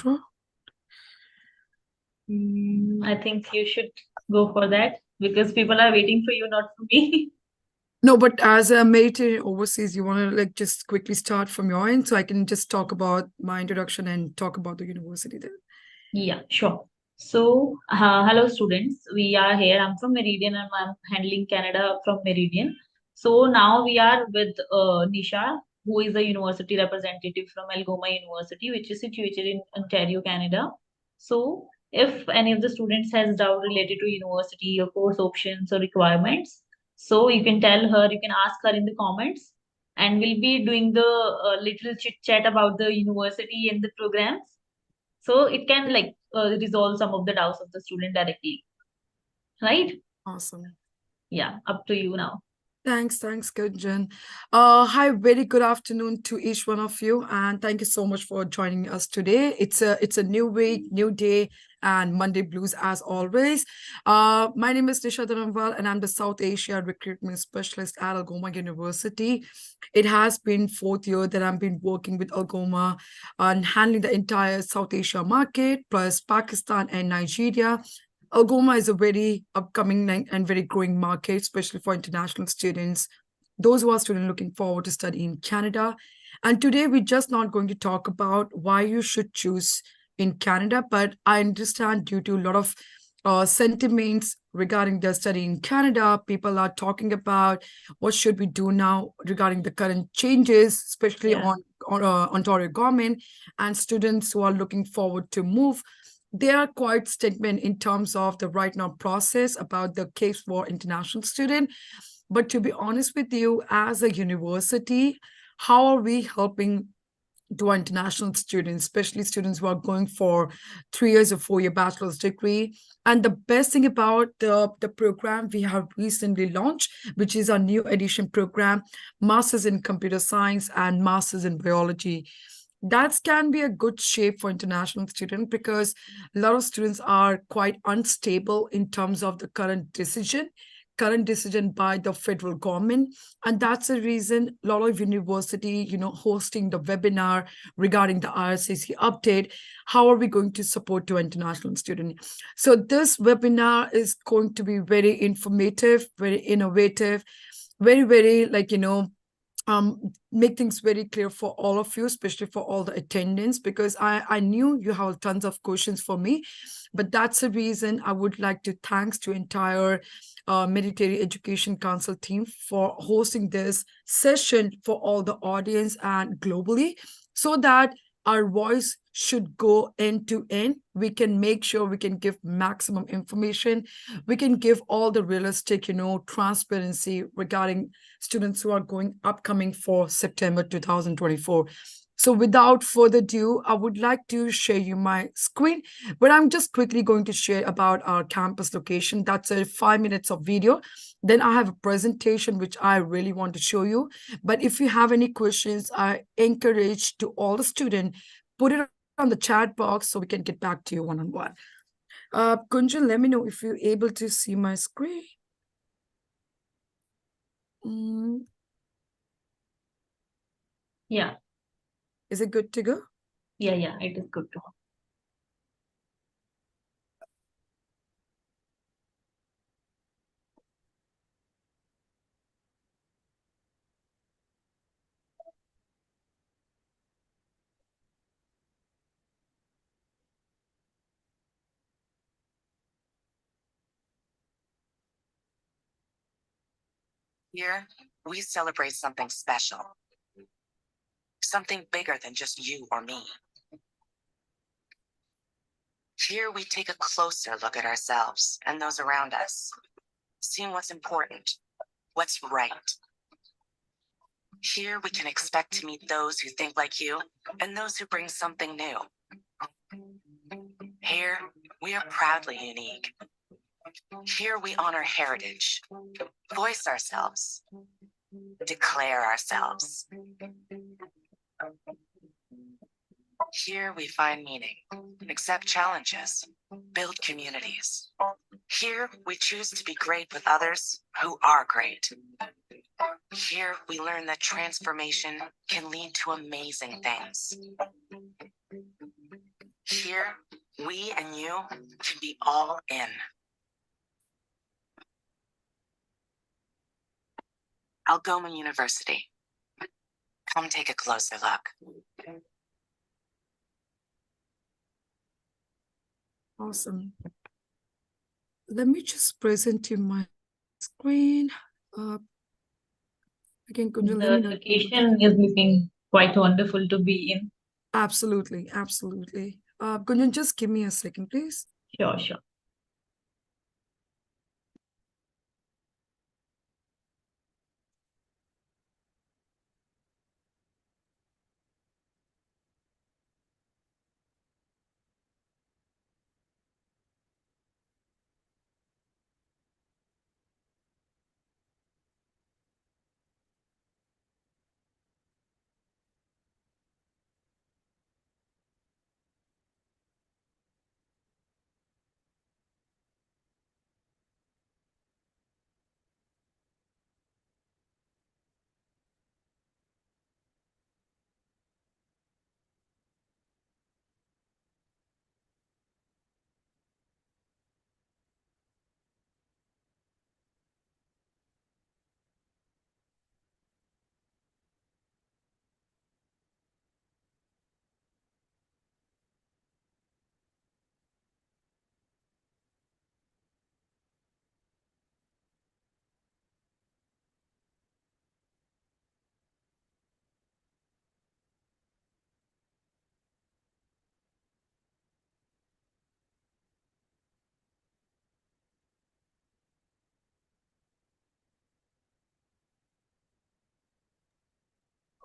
intro? I think you should go for that because people are waiting for you, not for me. No, but as a Mediterranean overseas, you want to like just quickly start from your end so I can just talk about my introduction and talk about the university there. Yeah, sure. So, hello students. We are here. I'm from Meridian and I'm handling Canada from Meridian. So now we are with Nisha, who is the university representative from Algoma University, which is situated in Ontario, Canada. So, if any of the students has doubt related to university or course options or requirements, so you can tell her, you can ask her in the comments, and we'll be doing the little chit chat about the university and the programs, so it can like resolve some of the doubts of the student directly, right? Awesome. Yeah, up to you now. Thanks, Gunjan. Hi, very good afternoon to each one of you, and thank you so much for joining us today. It's a new week, new day, and Monday blues as always. My name is Nisha Dhanamwal, and I'm the South Asia recruitment specialist at Algoma University. It has been fourth year that I've been working with Algoma and handling the entire South Asia market, plus Pakistan and Nigeria. Algoma is a very upcoming and very growing market, especially for international students, those who are students looking forward to study in Canada. And today we're just not going to talk about why you should choose in Canada, but I understand due to a lot of sentiments regarding their study in Canada, people are talking about what should we do now regarding the current changes, especially Yeah. on Ontario government and students who are looking forward to move. They are quite statement in terms of the right now process about the case for international student. But to be honest with you, as a university, how are we helping to our international students, especially students who are going for 3 years or 4 year bachelor's degree? And the best thing about the program we have recently launched, which is our new edition program, Masters in Computer Science and Masters in Biology, that can be a good shape for international students because a lot of students are quite unstable in terms of the current decision by the federal government. And that's the reason a lot of university hosting the webinar regarding the IRCC update. How are we going to support to international student? So this webinar is going to be very informative, very innovative, very make things very clear for all of you, especially for all the attendants, because I knew you have tons of questions for me. But that's the reason I would like to thanks to entire Military Education Council team for hosting this session for all the audience and globally, so that our voice should go end to end. We can make sure we can give maximum information. We can give all the realistic, transparency regarding students who are going upcoming for September 2024. So without further ado, I would like to share you my screen, but I'm just quickly going to share about our campus location. That's a 5 minutes of video. Then I have a presentation which I really want to show you. But if you have any questions, I encourage to all the students, put it on the chat box so we can get back to you one-on-one. Kunjan, let me know if you're able to see my screen. Yeah. Is it good to go? Yeah, it is good to know. Here, we celebrate something special, something bigger than just you or me. Here, we take a closer look at ourselves and those around us, seeing what's important, what's right. Here, we can expect to meet those who think like you and those who bring something new. Here, we are proudly unique. Here, we honor heritage, voice ourselves, declare ourselves. Here, we find meaning, accept challenges, build communities. Here, we choose to be great with others who are great. Here, we learn that transformation can lead to amazing things. Here, we and you can be all in. Algoma University. Come take a closer look. Awesome. Let me just present you my screen. Again, Kunjal, let me The know. location is looking quite wonderful to be in. Absolutely, absolutely. Kunjan, just give me a second, please. Sure, sure.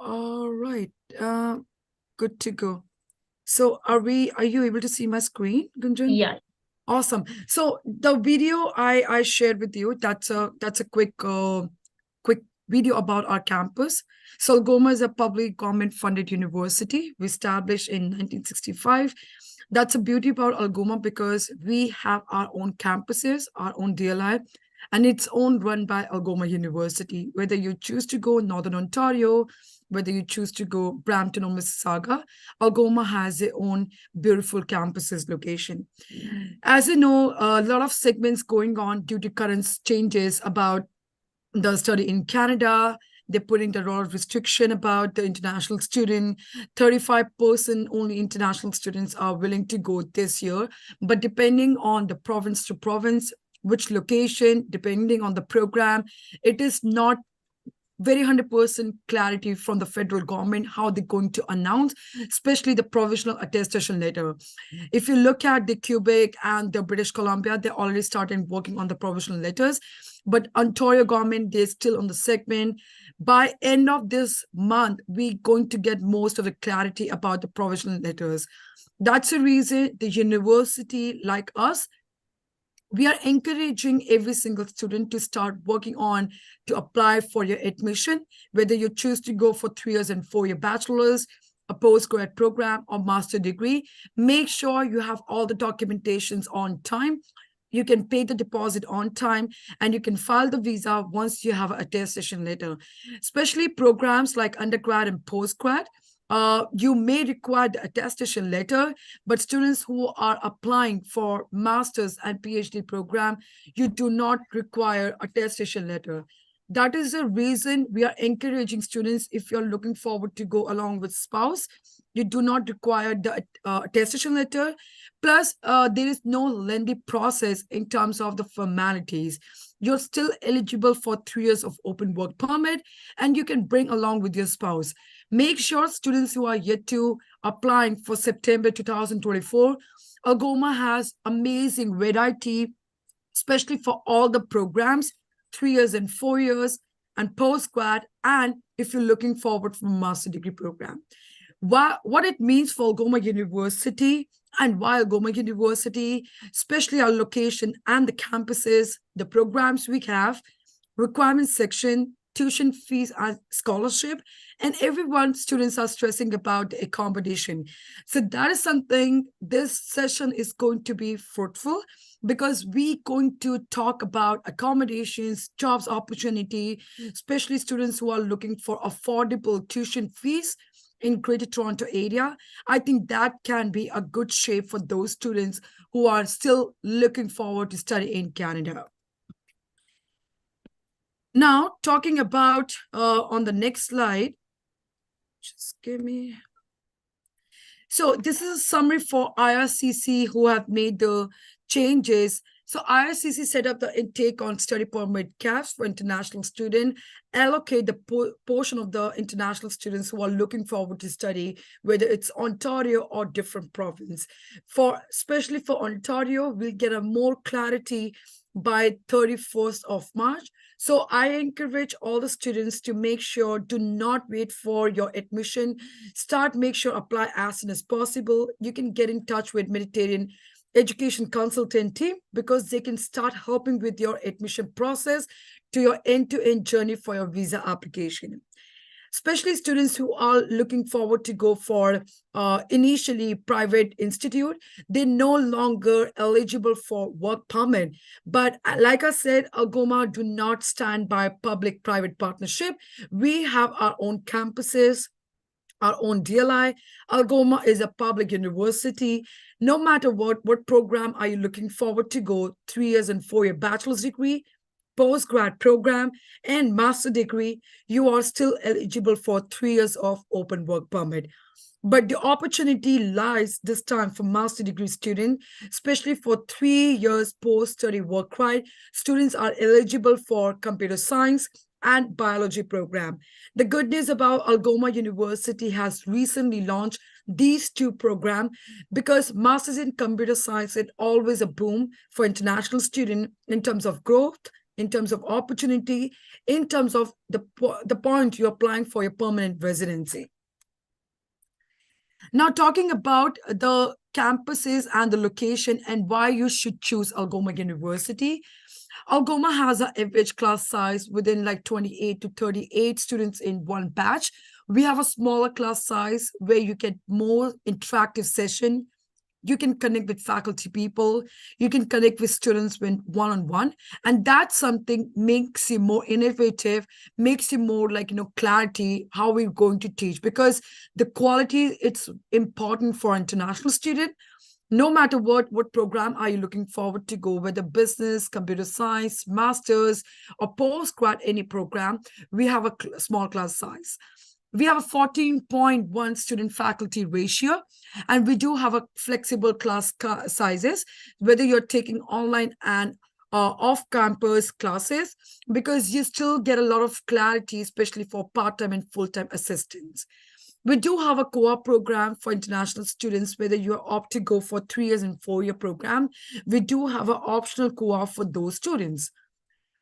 All right. Good to go. So are you able to see my screen, Gunjan? Yeah. Awesome. So the video I shared with you, that's a quick video about our campus. So Algoma is a public government funded university. We established in 1965. That's a beauty about Algoma because we have our own campuses, our own DLI, and it's own run by Algoma University. Whether you choose to go Northern Ontario, whether you choose to go Brampton or Mississauga, Algoma has their own beautiful campuses location. As you know, a lot of segments going on due to current changes about the study in Canada. They're putting a lot of restriction about the international student. 35% only international students are willing to go this year. But depending on the province to province, which location, depending on the program, it is not very 100% clarity from the federal government how they're going to announce, especially the provisional attestation letter. If you look at the Quebec and the British Columbia, they already started working on the provisional letters, but Ontario government, they're still on the segment. By end of this month, we're going to get most of the clarity about the provisional letters. That's the reason the university like us, we are encouraging every single student to start working on to apply for your admission, whether you choose to go for 3 years and 4-year bachelor's, a postgrad program, or master degree. Make sure you have all the documentations on time. You can pay the deposit on time, and you can file the visa once you have an attestation letter. Especially programs like undergrad and postgrad, you may require the attestation letter, but students who are applying for master's and PhD program, you do not require attestation letter. That is the reason we are encouraging students, if you're looking forward to go along with spouse, you do not require the attestation letter. Plus, there is no lengthy process in terms of the formalities. You're still eligible for 3 years of open work permit, and you can bring along with your spouse. Make sure students who are yet to applying for September 2024, Algoma has amazing variety, especially for all the programs, 3 years and 4 years, and postgrad, and if you're looking forward for a master degree program. What it means for Algoma University and why Algoma University, especially our location and the campuses, the programs we have, requirements section, tuition fees and scholarship, and everyone, students are stressing about the accommodation. So that is something this session is going to be fruitful because we're going to talk about accommodations, jobs opportunity, especially students who are looking for affordable tuition fees in Greater Toronto area, I think that can be a good shape for those students who are still looking forward to study in Canada. Now, talking about on the next slide, just give me. So this is a summary for IRCC who have made the changes. So IRCC set up the intake on study permit caps for international students, allocate the portion of the international students who are looking forward to study, whether it's Ontario or different province. Especially for Ontario, we'll get a more clarity by 31st of March. So I encourage all the students to make sure, do not wait for your admission. Make sure apply as soon as possible. You can get in touch with Mediterranean Education Consultant team because they can start helping with your admission process to your end-to-end journey for your visa application. Especially students who are looking forward to go for initially private institute, they're no longer eligible for work permit. But like I said, Algoma do not stand by public-private partnership. We have our own campuses, our own DLI. Algoma is a public university. No matter what program are you looking forward to go, 3 years and 4-year bachelor's degree, postgrad program, and master degree, you are still eligible for 3 years of open work permit. But the opportunity lies this time for master degree students, especially for 3 years post-study work, right? Students are eligible for computer science and biology program. The good news about Algoma University has recently launched these two programs because Masters in Computer Science is always a boom for international students in terms of growth, in terms of opportunity, in terms of the point you're applying for your permanent residency. Now, talking about the campuses and the location and why you should choose Algoma University. Algoma has an average class size within like 28 to 38 students in one batch. We have a smaller class size where you get more interactive session. You can connect with faculty people. You can connect with students one-on-one. And that's something makes you more innovative, makes you more like, clarity how we're going to teach. Because the quality, it's important for international student. No matter what program are you looking forward to go, whether business, computer science, master's, or postgrad, any program, we have a small class size. We have a 14.1 student faculty ratio, and we do have a flexible class sizes, whether you're taking online and off-campus classes, because you still get a lot of clarity, especially for part-time and full-time assistants. We do have a co-op program for international students, whether you opt to go for 3 years and 4-year program. We do have an optional co-op for those students.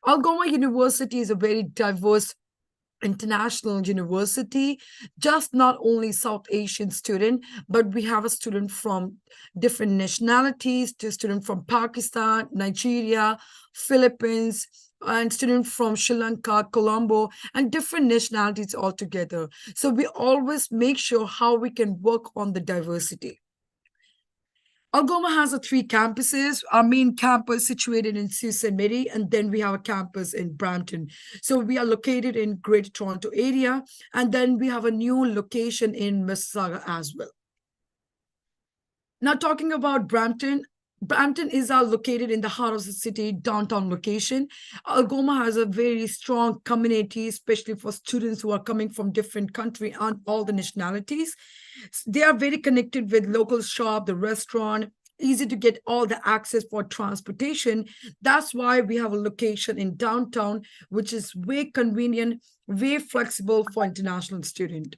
Algoma University is a very diverse international university, just not only South Asian student, but we have a student from different nationalities, to student from Pakistan, Nigeria, Philippines, and students from Sri Lanka, Colombo, and different nationalities altogether. So we always make sure how we can work on the diversity. Algoma has 3 campuses. Our main campus situated in Sault Ste. Marie, and then we have a campus in Brampton. So we are located in Greater Toronto area, and then we have a new location in Mississauga as well. Now talking about Brampton, Brampton is located in the heart of the city, downtown location. Algoma has a very strong community, especially for students who are coming from different countries and all the nationalities. They are very connected with local shop, the restaurant, easy to get all the access for transportation. That's why we have a location in downtown, which is way convenient, way flexible for international student.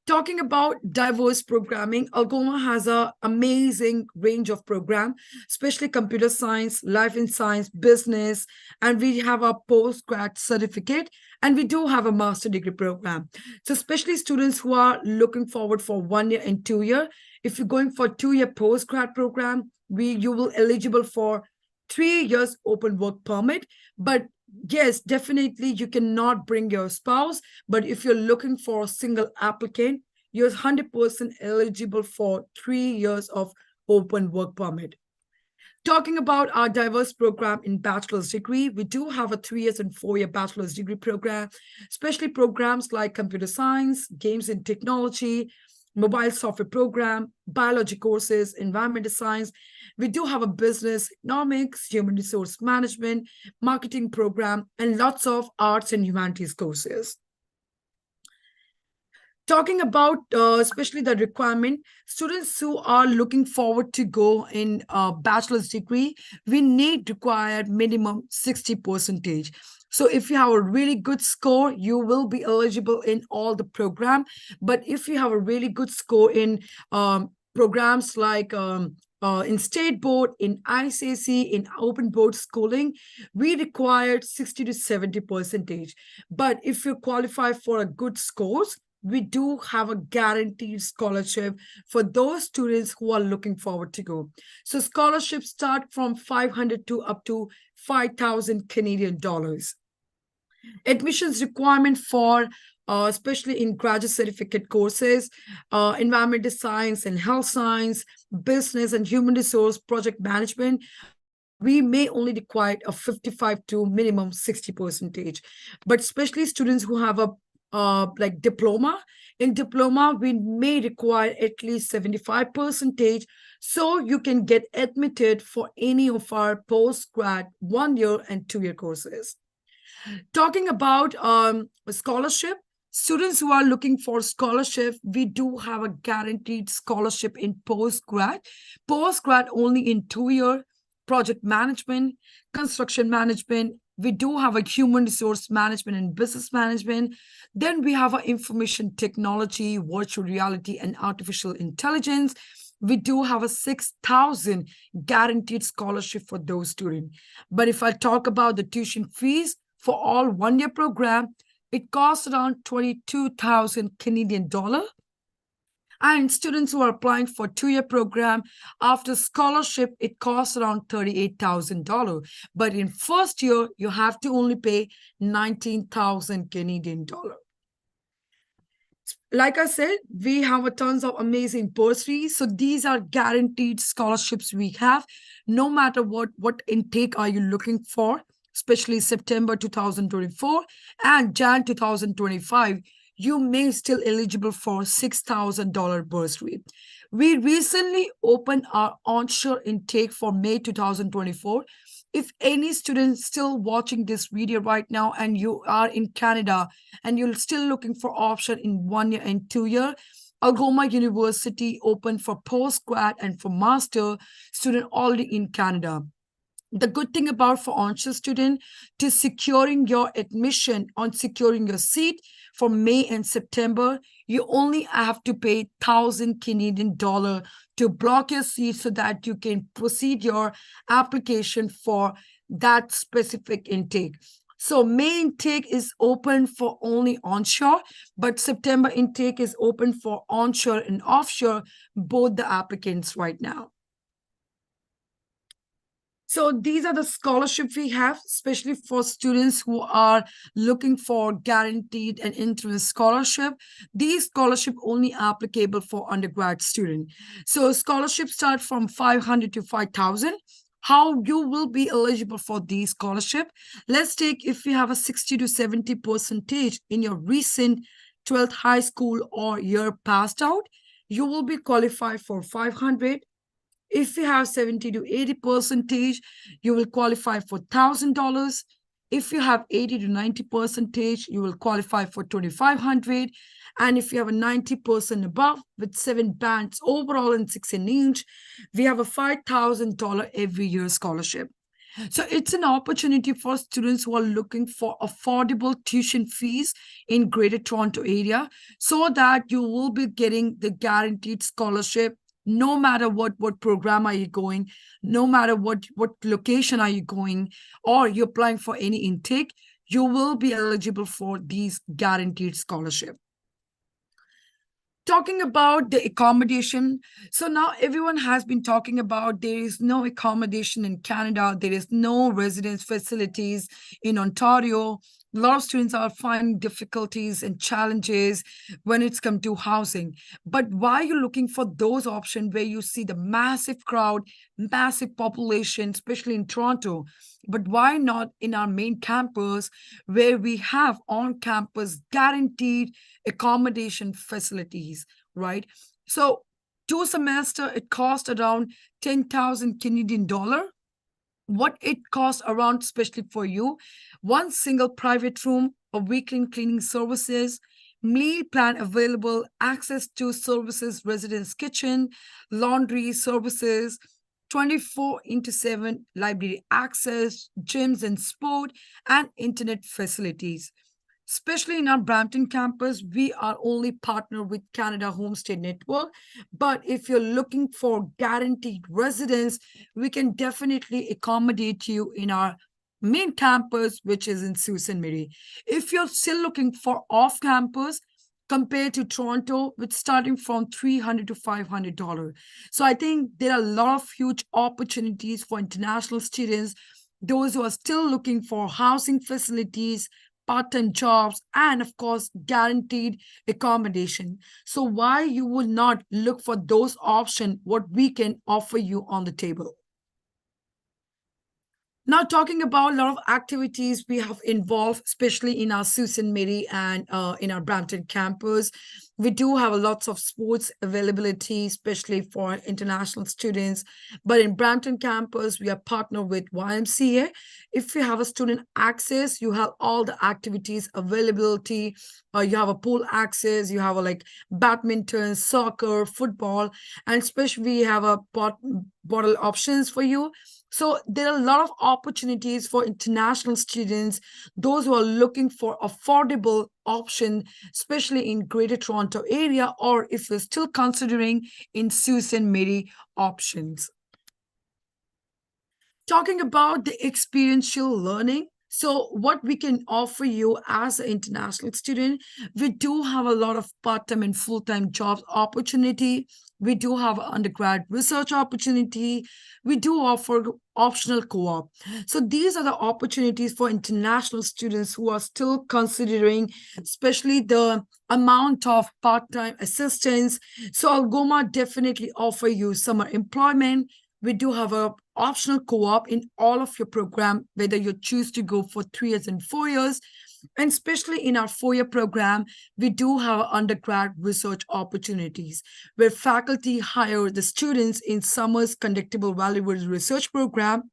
Talking about diverse programming, Algoma has an amazing range of program, especially computer science, life in science, business, and we have a postgrad certificate, and we do have a master degree program. So especially students who are looking forward for 1 year and 2 year, if you're going for 2-year postgrad program, you will eligible for 3 years open work permit. But yes, definitely you cannot bring your spouse, but if you're looking for a single applicant, you're 100% eligible for 3 years of open work permit. Talking about our diverse program in bachelor's degree, we do have a 3 years and 4 year bachelor's degree program, especially programs like computer science, games and technology, mobile software program, biology courses, environmental science. We do have a business, economics, human resource management, marketing program, and lots of arts and humanities courses. Talking about especially the requirement, students who are looking forward to go in a bachelor's degree, we need required minimum 60 percentage. So if you have a really good score, you will be eligible in all the program. But if you have a really good score in programs like in state board, in ICC, in open board schooling, we required 60 to 70 percentage. But if you qualify for a good scores, we do have a guaranteed scholarship for those students who are looking forward to go. So scholarships start from 500 to up to 5,000 Canadian dollars. Admissions requirement for especially in graduate certificate courses, environmental science and health science, business and human resource project management, we may only require a 55 to minimum 60 percentage. But especially students who have a like diploma, in diploma we may require at least 75 percentage, so you can get admitted for any of our post-grad 1 year and 2 year courses. Talking about scholarship, students who are looking for scholarship, we do have a guaranteed scholarship in post-grad only in 2 year project management, construction management. We do have a human resource management and business management. Then we have our information technology, virtual reality, and artificial intelligence. We do have a 6,000 guaranteed scholarship for those students. But if I talk about the tuition fees for all 1 year program, it costs around 22,000 Canadian dollar. And students who are applying for 2 year program, after scholarship, it costs around $38,000. But in first year, you have to only pay 19,000 Canadian dollar. Like I said, we have a tons of amazing bursaries. So these are guaranteed scholarships we have, no matter what intake are you looking for, especially September 2024 and Jan 2025. You may still eligible for $6,000 bursary. We recently opened our onshore intake for May 2024. If any student still watching this video right now and you are in Canada and you're still looking for option in 1 year and 2 year, Algoma University open for postgrad and for master student already in Canada. The good thing about for onshore student, to securing your admission on securing your seat for May and September, you only have to pay 1,000 Canadian dollar to block your seat so that you can proceed your application for that specific intake. So May intake is open for only onshore, but September intake is open for onshore and offshore, both the applicants right now. So these are the scholarships we have, especially for students who are looking for guaranteed and interim scholarship. These scholarships only applicable for undergrad student. So scholarships start from 500 to 5,000. How you will be eligible for these scholarship? Let's take if you have a 60 to 70 percentage in your recent 12th high school or year passed out, you will be qualified for 500. If you have 70 to 80 percentage, you will qualify for $1,000. If you have 80 to 90 percentage, you will qualify for 2,500. And if you have a 90% above with 7 bands overall and 6 in each, we have a $5,000 every year scholarship. So it's an opportunity for students who are looking for affordable tuition fees in Greater Toronto area, so that you will be getting the guaranteed scholarship no matter what program are you going, no matter what location are you going, or you're applying for any intake, you will be eligible for these guaranteed scholarship. Talking about the accommodation. So now everyone has been talking about there is no accommodation in Canada. There is no residence facilities in Ontario. A lot of students are finding difficulties and challenges when it's come to housing. But why are you looking for those options where you see the massive crowd, massive population, especially in Toronto? But why not in our main campus where we have on-campus guaranteed accommodation facilities, right? So 2 semester, it cost around 10,000 Canadian dollar. What it costs around, especially for you, one single private room, a weekly cleaning services, meal plan available, access to services, residence kitchen, laundry services, 24 into 7 library access, gyms and sport, and internet facilities. Especially in our Brampton campus, we are only partner with Canada Homestay Network. But if you're looking for guaranteed residence, we can definitely accommodate you in our main campus, which is in Sault Ste. Marie. If you're still looking for off campus, compared to Toronto, with starting from $300 to $500. So I think there are a lot of huge opportunities for international students, those who are still looking for housing facilities, part-time jobs, and of course, guaranteed accommodation. So why you will not look for those options, what we can offer you on the table? Now, talking about a lot of activities we have involved, especially in our Sault Ste. Marie and in our Brampton campus. We do have lots of sports availability, especially for international students. But in Brampton campus, we are partnered with YMCA. If you have a student access, you have all the activities availability. You have a pool access, you have a like badminton, soccer, football, and especially we have a bottle options for you. So there are a lot of opportunities for international students, those who are looking for affordable option, especially in Greater Toronto area, or if you're still considering in Sault Ste. Marie options. Talking about the experiential learning, so what we can offer you as an international student, we do have a lot of part-time and full-time jobs opportunity. We do have undergrad research opportunity. We do offer optional co-op. So these are the opportunities for international students who are still considering, especially the amount of part-time assistance. So Algoma definitely offer you summer employment. We do have a optional co-op in all of your program, whether you choose to go for 3 years and 4 years. And especially in our 4-year program, we do have undergrad research opportunities where faculty hire the students in summer's conductible valuable research program.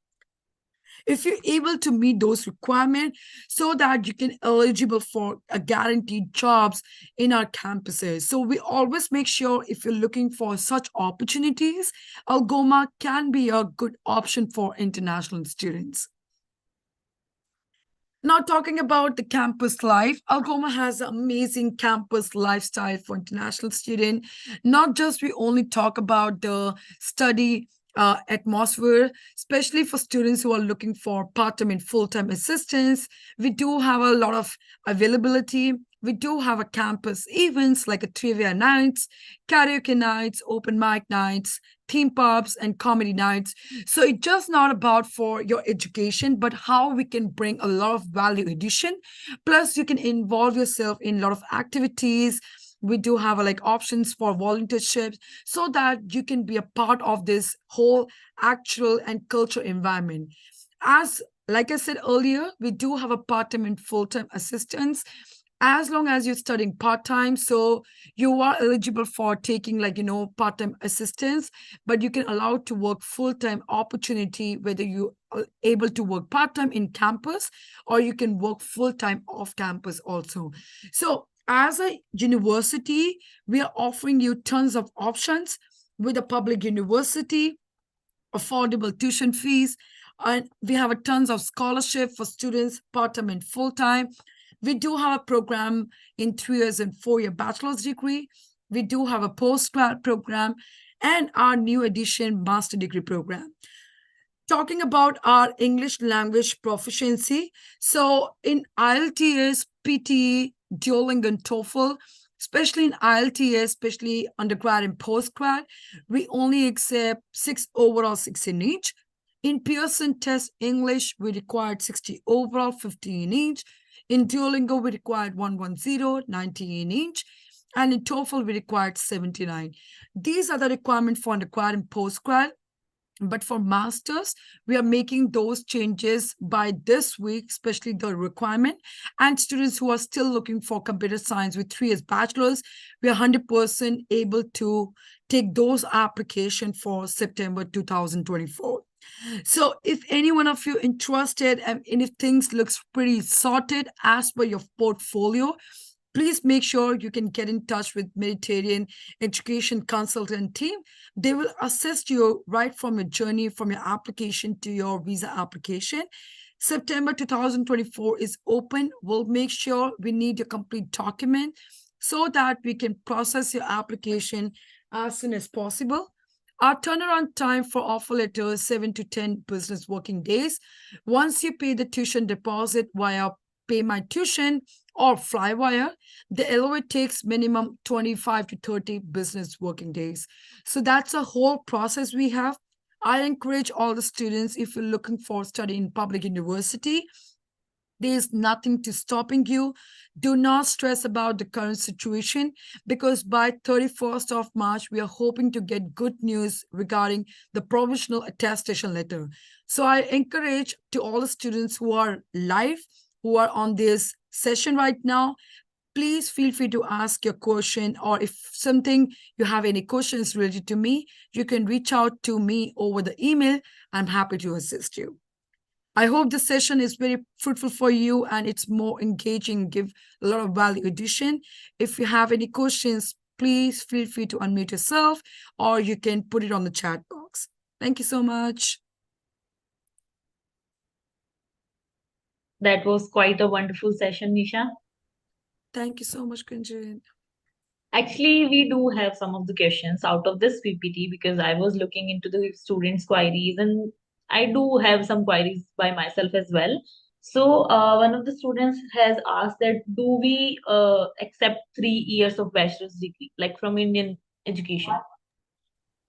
If you're able to meet those requirements so that you can eligible for a guaranteed jobs in our campuses. So we always make sure if you're looking for such opportunities, Algoma can be a good option for international students. Now, talking about the campus life, Algoma has an amazing campus lifestyle for international students. Not just we only talk about the study atmosphere, especially for students who are looking for part-time and full-time assistance. We do have a lot of availability. We do have a campus events like a trivia nights, karaoke nights, open mic nights, theme pubs, and comedy nights. So it's just not about for your education, but how we can bring a lot of value addition. Plus, you can involve yourself in a lot of activities. We do have like options for volunteerships so that you can be a part of this whole actual and cultural environment. As like I said earlier, we do have a part-time and full-time assistance as long as you're studying part-time. So you are eligible for taking like, part-time assistance, but you can allow to work full-time opportunity, whether you are able to work part-time in campus or you can work full-time off campus also. So as a university, we are offering you tons of options with a public university, affordable tuition fees, and we have a tons of scholarship for students, part-time and full-time. We do have a program in 3 years and 4-year bachelor's degree. We do have a postgrad program and our new edition master degree program. Talking about our English language proficiency. So in IELTS, PTE, Duolingo, and TOEFL, especially in IELTS, especially undergrad and postgrad, we only accept 6 overall, 6 in each. In Pearson test English, we required 60 overall, 50 in each. In Duolingo, we required 110, 90 in each. And in TOEFL, we required 79. These are the requirements for undergrad and postgrad. But for masters, we are making those changes by this week, especially the requirement. And students who are still looking for computer science with 3 years bachelor's, we are 100% able to take those applications for September 2024. So if any one of you interested and if things looks pretty sorted as per your portfolio, please make sure you can get in touch with Mediterranean Education Consultant team. They will assist you right from your journey, from your application to your visa application. September 2024 is open. We'll make sure we need your complete document so that we can process your application as soon as possible. Our turnaround time for offer letters, 7 to 10 business working days. Once you pay the tuition deposit via Pay My Tuition or Flywire, the LOA takes minimum 25 to 30 business working days. So that's a whole process we have. I encourage all the students, if you're looking for study in public university, there's nothing to stopping you. Do not stress about the current situation, because by 31st of March, we are hoping to get good news regarding the provisional attestation letter. So I encourage to all the students who are live, who are on this session right now, please feel free to ask your question, or if something you have any questions related to me, you can reach out to me over the email. I'm happy to assist you. I hope the session is very fruitful for you and it's more engaging, give a lot of value addition. If you have any questions, please feel free to unmute yourself or you can put it on the chat box. Thank you so much. That was quite a wonderful session, Nisha. Thank you so much, Gunjan. Actually, we do have some of the questions out of this PPT because I was looking into the students' queries and I do have some queries by myself as well. So, one of the students has asked that do we accept 3 years of bachelor's degree, like from Indian education?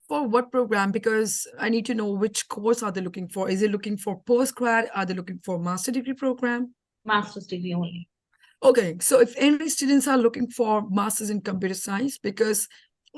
For what program? Because I need to know which course are they looking for. Is it looking for postgrad? Are they looking for master degree program? Master's degree only. Okay, so if any students are looking for masters in computer science, because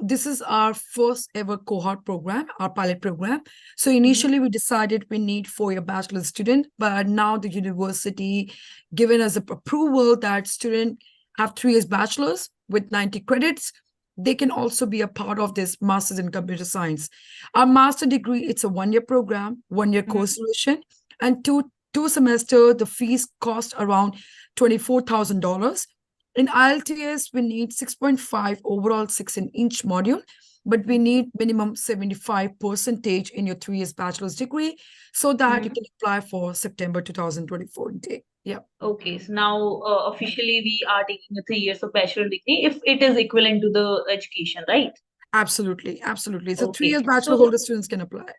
this is our first ever cohort program, our pilot program. So initially we decided we need 4-year bachelor student, but now the university given us approval that student have 3 years bachelor's with 90 credits. They can also be a part of this masters in computer science. Our master degree, it's a 1-year program, 1-year course duration, and two semester, the fees cost around $24,000. In IELTS, we need 6.5 overall, 6 in each module, but we need minimum 75% in your 3 years bachelor's degree so that you can apply for September 2024 intake. Yeah. Okay, so now officially we are taking a 3 years of bachelor degree if it is equivalent to the education, right? Absolutely, absolutely. So 3 Okay. years bachelor holder students can apply.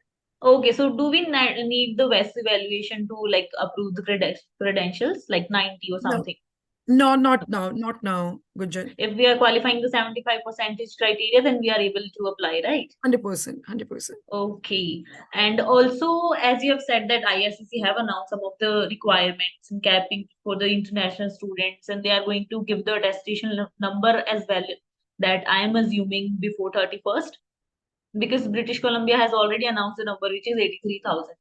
Okay, so do we need the WES evaluation to like approve the credentials, like 90 or No. something? No, not now, Gunjan. If we are qualifying the 75% criteria, then we are able to apply, right? 100%, 100%. Okay. And also, as you have said that IRCC have announced some of the requirements and capping for the international students, and they are going to give the attestation number as well, that I am assuming before 31st, because British Columbia has already announced the number, which is 83,000.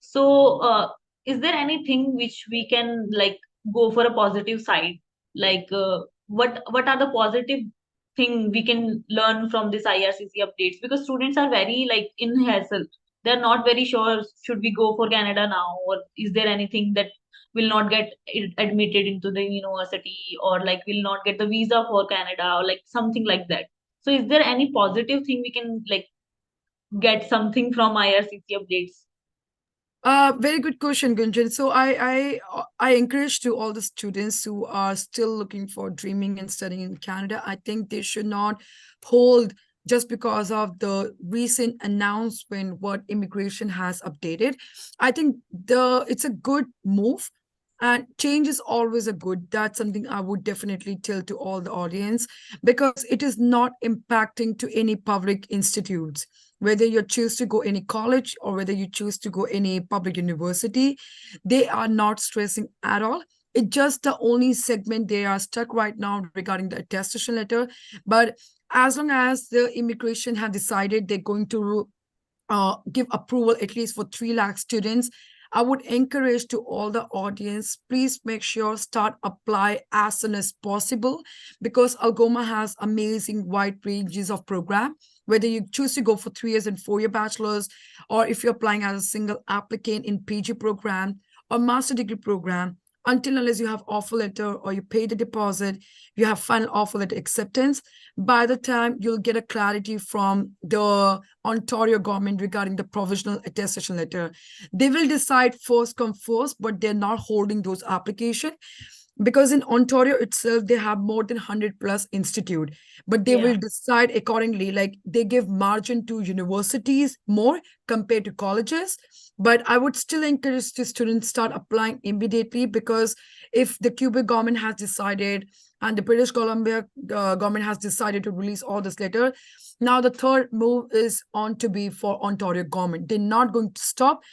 So, is there anything which we can like go for a positive side? Like, what are the positive thing we can learn from this IRCC updates? Because students are very like in hassle. They're not very sure should we go for Canada now, or is there anything that will not get admitted into the university, or like will not get the visa for Canada, or like something like that. So, is there any positive thing we can like get something from IRCC updates? Very good question, Gunjan. So I encourage to all the students who are still looking for dreaming and studying in Canada. I think they should not hold just because of the recent announcement what immigration has updated. I think it's a good move. And change is always a good. That's something I would definitely tell to all the audience, because it is not impacting to any public institutes. Whether you choose to go any college or whether you choose to go any public university, they are not stressing at all. It's just the only segment they are stuck right now regarding the attestation letter. But as long as the immigration have decided they're going to give approval at least for 3 lakh students, I would encourage to all the audience, please make sure start apply as soon as possible, because Algoma has amazing wide ranges of program. Whether you choose to go for 3 years and 4 year bachelor's, or if you're applying as a single applicant in PG program or master degree program, until unless you have offer letter or you pay the deposit, you have final offer letter acceptance. By the time you'll get a clarity from the Ontario government regarding the provisional attestation letter, they will decide first come first, but they're not holding those application, because in Ontario itself they have more than 100 plus institute, but they will decide accordingly. Like they give margin to universities more compared to colleges. But I would still encourage the students start applying immediately, because if the Quebec government has decided and the British Columbia government has decided to release all this letter, now the third move is on to be for Ontario government. They're not going to stop,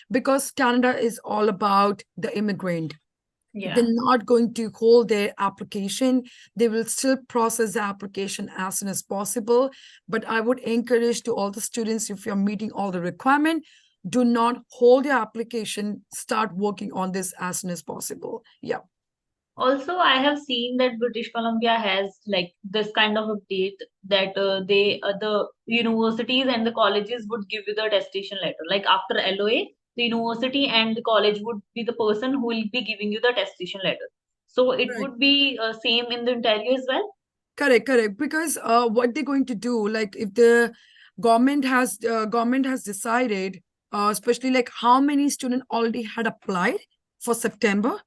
because Canada is all about the immigrant. They're not going to hold their application. They will still process the application as soon as possible. But I would encourage to all the students, if you're meeting all the requirement, do not hold your application. Start working on this as soon as possible. Yeah. Also, I have seen that British Columbia has like this kind of update that the universities and the colleges would give you the attestation letter. Like after LOA, the university and the college would be the person who will be giving you the attestation letter. So it Correct. would be same in the Ontario as well. Correct. Because what they're going to do, like if the government has decided, especially like how many students already had applied for September.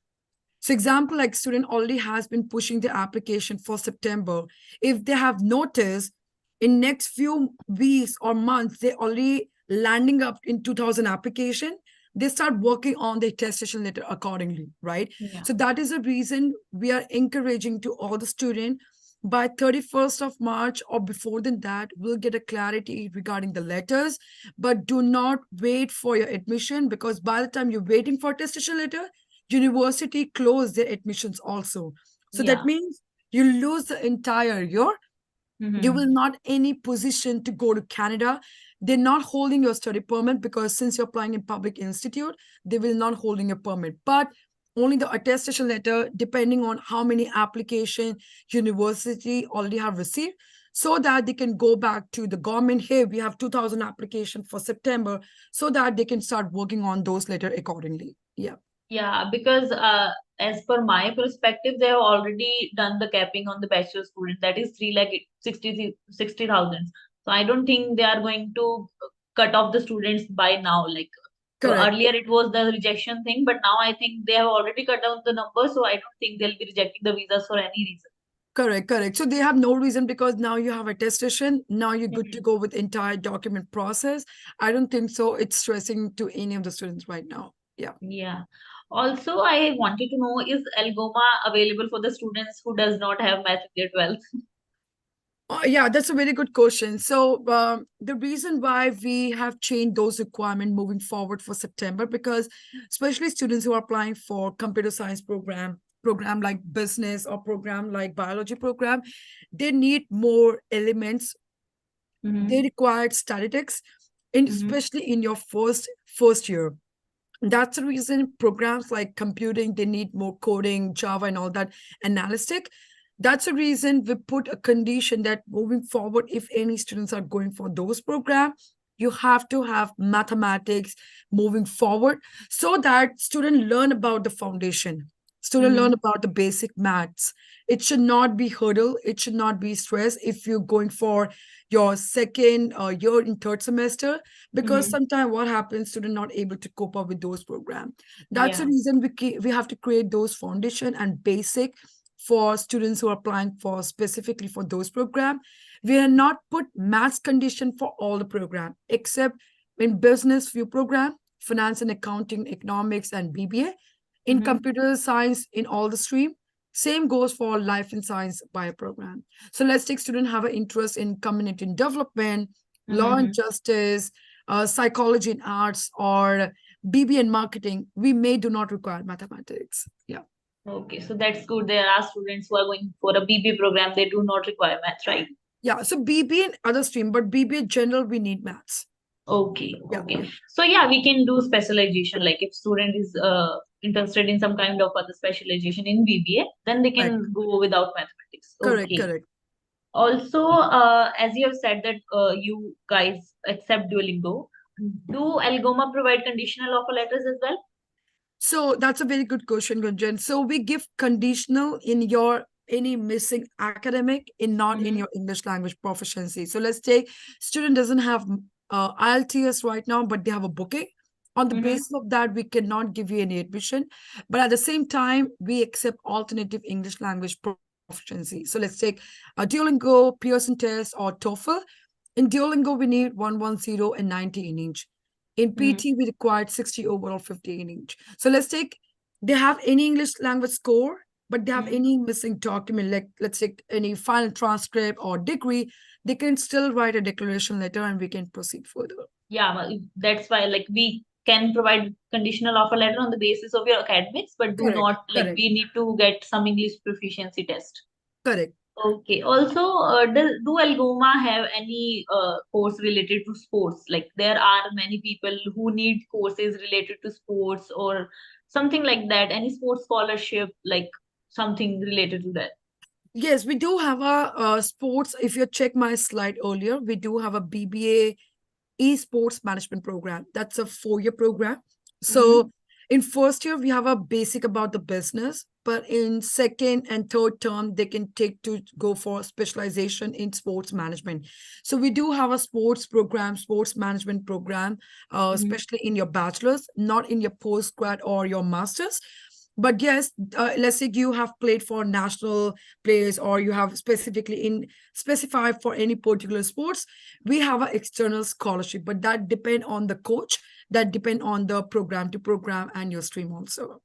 So example, like student already has been pushing the application for September. If they have noticed in next few weeks or months, they already landing up in 2000 application, they start working on the attestation letter accordingly, right? So that is the reason we are encouraging to all the student by 31st of March or before than that, we'll get a clarity regarding the letters. But do not wait for your admission, because by the time you're waiting for attestation letter, university close their admissions also. So that means you lose the entire year. You will not any position to go to Canada. They're not holding your study permit, because since you're applying in public institute, they will not holding a permit. But only the attestation letter, depending on how many application university already have received, so that they can go back to the government. Hey, we have 2000 application for September, so that they can start working on those letter accordingly. Yeah, because as per my perspective, they have already done the capping on the bachelor student, that is 3,60,000. So I don't think they are going to cut off the students by now. Like earlier, it was the rejection thing, but now I think they have already cut down the number. So I don't think they'll be rejecting the visas for any reason. Correct. So they have no reason, because now you have attestation. Now you're good to go with entire document process. I don't think so it's stressing to any of the students right now. Yeah. Also, I wanted to know, is Algoma available for the students who does not have math in their 12th? Yeah, that's a very good question. So the reason why we have changed those requirements moving forward for September, because especially students who are applying for computer science program like business or program like biology program, they need more elements. They require statistics, especially in your first year. That's the reason programs like computing, they need more coding, Java and all that, analytic. That's the reason we put a condition that moving forward, if any students are going for those programs, you have to have mathematics moving forward, so that students learn about the foundation. Students learn about the basic maths. It should not be hurdle. It should not be stress if you're going for your second year in third semester, because sometimes what happens, students not able to cope up with those programs. That's the reason we have to create those foundation and basic for students who are applying for specifically for those programs. We are not put maths condition for all the program, except in business few program, finance and accounting, economics and BBA, in computer science in all the stream. Same goes for life and science bio program. So let's take students have an interest in community development, law and justice, psychology and arts, or BBA and marketing. We may do not require mathematics. Okay, so that's good. There are students who are going for a BBA program. They do not require maths, right? Yeah, so BBA and other stream, but BBA general we need maths. Okay, Yeah, okay. So yeah, we can do specialization. Like if student is interested in some kind of other specialization in BBA, then they correct, can go without mathematics. correct, Okay. correct. Also, as you have said that you guys accept Duolingo, do Algoma provide conditional offer letters as well? So that's a very good question, Gunjan. So we give conditional in your any missing academic in not in Mm-hmm. your English language proficiency. So let's take student doesn't have IELTS right now, but they have a booking. On the Mm-hmm. basis of that, we cannot give you any admission. But at the same time, we accept alternative English language proficiency. So let's take a Duolingo, Pearson test, or TOEFL. In Duolingo, we need 110 and 90 in each. In Mm-hmm. PT, we required 60 overall, 50 in each. So let's take, they have any English language score, but they have Mm-hmm. any missing document, like let's take any final transcript or degree, they can still write a declaration letter and we can proceed further. Yeah, well, that's why like we can provide conditional offer letter on the basis of your academics, but do Correct, not like correct, we need to get some English proficiency test. correct. Okay. Also, do Algoma have any course related to sports? Like there are many people who need courses related to sports or something like that. Any sports scholarship, like something related to that. Yes, we do have a sports. If you check my slide earlier, we do have a BBA esports management program. That's a 4-year program. Mm-hmm. So in first year, we have a basic about the business, but in second and third term, they can take to go for specialization in sports management. So we do have a sports program, sports management program, Mm-hmm. especially in your bachelor's, not in your postgrad or your master's. But yes, let's say you have played for national players or you have specifically in specified for any particular sports, we have an external scholarship, but that depend on the coach, that depend on the program to program and your stream also.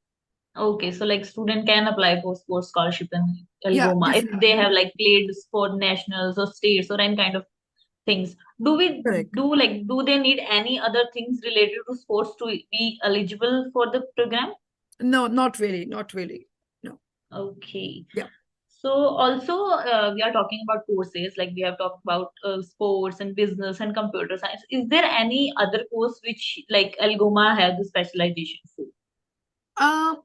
Okay, so like student can apply for sports scholarship in Yeah, Algoma if they definitely. have like played for nationals or states or any kind of things. Do we Correct. do they need any other things related to sports to be eligible for the program? No, not really, not really. No. Okay. Yeah. So also we are talking about courses like we have talked about sports and business and computer science. Is there any other course which like Algoma have the specialization for? Uh,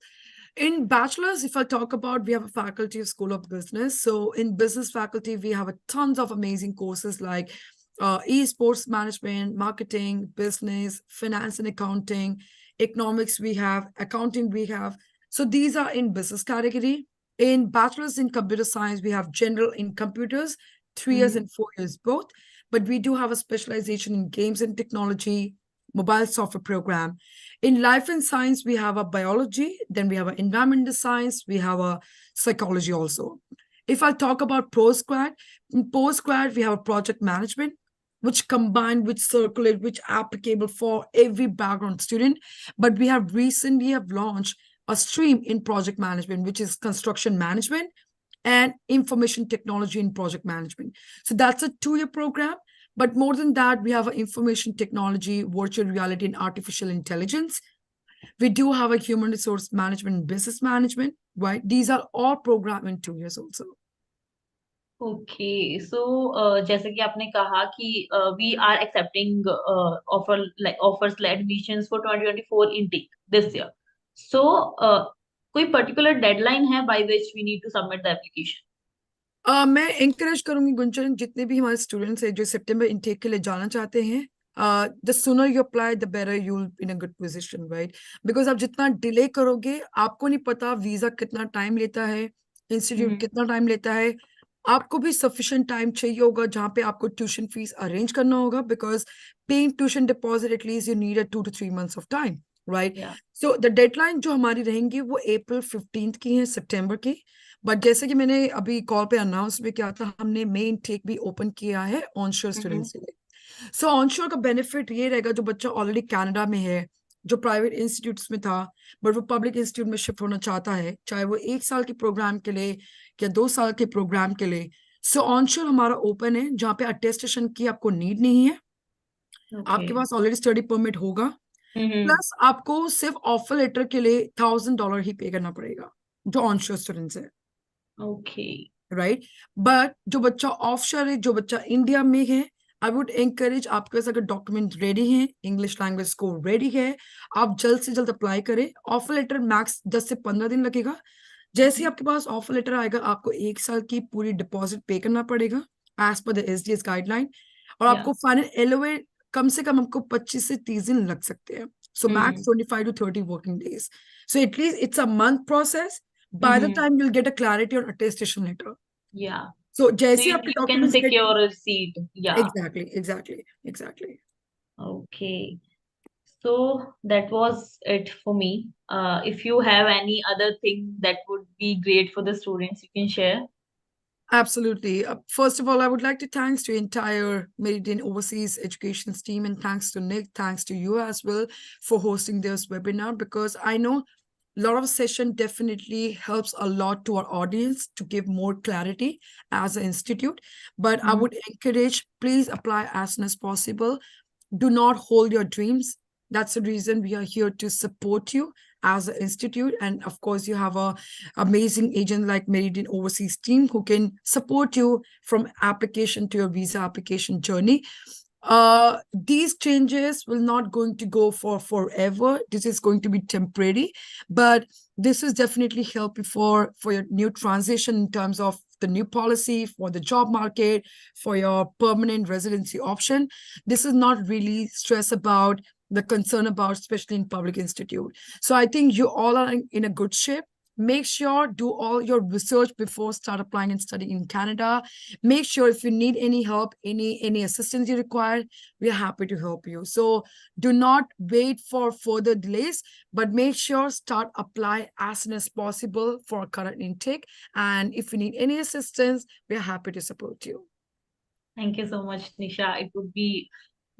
in bachelor's, if I talk about, we have a faculty of School of Business. So in business faculty, we have a tons of amazing courses like esports management, marketing, business, finance and accounting, economics we have, accounting we have. So these are in business category. In bachelor's in computer science, we have general in computers, 3 years Mm-hmm. and 4 years both. But we do have a specialization in games and technology, mobile software program. In life and science, we have a biology, then we have an environmental science, we have a psychology also. If I talk about postgrad, in postgrad, we have a project management, which combined, which circulate, which applicable for every background student. But we have recently have launched a stream in project management, which is construction management and information technology in project management. So that's a 2-year program. But more than that, we have information technology, virtual reality, and artificial intelligence. We do have a human resource management and business management, right? These are all programmed in 2 years also. Okay, so जैसे कि आपने कहा कि we are accepting offers like admissions for 2024 intake this year. So कोई particular deadline है by which we need to submit the application? मैं encourage करूंगी गुंजन, जितने भी हमारे स्टूडेंट्स हैं जो सितंबर इनटेक के लिए जाना चाहते हैं, the sooner you apply the better you'll be in a good position, right? Because आप जितना डिले करोगे, आपको नहीं पता वीजा कितना टाइम लेता है, इंस्टीट्यूट कितना टाइम लेता है. आपको भी सफिशिएंट टाइम चाहिए होगा जहाँ पे आपको ट्यूशन फीस अरेंज करना होगा, because paying tuition deposit at least you need 2 to 3 months of time, right? Yeah. So the deadline जो हमारी रहेंगी वो April 15th की है, सितंबर की. बट जैसे कि मैंने अभी कॉल पे अनाउंस भी किया था, हमने मेन टेक भी ओपन किया है ऑनशोर स्टूडेंट्स के लिए. सो ऑनशोर का बेनिफिट ये रहेगा, जो बच्चा ऑलरेडी कनाडा में है, जो प्राइवेट इंस्टीट्यूट्स में था बट वो पब्लिक इंस्टीट्यूट में शिफ्ट होना चाहता है, चाहे वो 1 साल के प्रोग्राम के लिए या 2 साल के प्रोग्राम के लिए. सो ऑनशोर हमारा ओपन है, जहाँ पे अटेस्टेशन की आपको नीड नहीं है. आपके Okay. पास ऑलरेडी स्टडी परमिट होगा, Mm-hmm. प्लस आपको सिर्फ ऑफर लेटर के लिए $1,000 ही पे करना पड़ेगा. जो onshore students है, Okay. right? But जो बच्चा offshore है, जो बच्चा इंडिया में है, I would encourage आपके पास अगर डॉक्यूमेंट रेडी हैं, इंग्लिश लैंग्वेज स्कोर रेडी है, आप जल्द से जल्द अप्लाई करें. ऑफर लेटर मैक्स 10 से 15 दिन लगेगा. जैसे ही आपके पास ऑफर लेटर आएगा, आपको 1 साल की पूरी डिपॉजिट पे करना पड़ेगा as per the SDS guideline. और आपको फाइनल एलओए कम से कम आपको 25 से 30 दिन लग सकते हैं. So max 25 to 30 working days. So at least it's a month process. By the time you'll get a clarity on attestation letter. Yeah. So So जैसे you आपके can documents get secure a seat. Yeah. exactly. Okay. So that was it for me. If you have any other thing that would be great for the students, you can share. Absolutely. First of all, I would like to thanks to entire Meridian Overseas Education team, and thanks to Nick, thanks to you as well for hosting this webinar, because I know a lot of session definitely helps a lot to our audience to give more clarity as an institute. But I would encourage, please apply as soon as possible. Do not hold your dreams. That's the reason we are here to support you as an institute. And of course, you have a amazing agent like Meridian Overseas team who can support you from application to your visa application journey. These changes will not going to go for forever. This is going to be temporary, but this is definitely help you for your new transition in terms of the new policy for the job market, for your permanent residency option. This is not really stress about the concern about, especially in public institute. So I think you all are in a good shape. Make sure do all your research before start applying and studying in Canada. Make sure if you need any help, any assistance you require, we are happy to help you. So do not wait for further delays, but make sure start apply as soon as possible for current intake. And if you need any assistance, we are happy to support you. Thank you so much, Nisha. It would be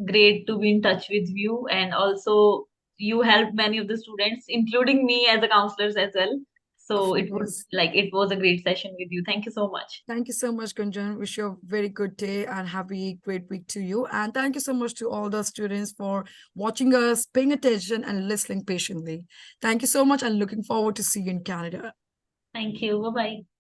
great to be in touch with you, and also you helped many of the students, including me as a counselor as well. So Of it would course. it was a great session with you. Thank you so much. Thank you so much, Gunjan. Wish you a very good day and happy, great week to you. And thank you so much to all the students for watching us, paying attention, and listening patiently. Thank you so much, and looking forward to see you in Canada. Thank you. Bye bye.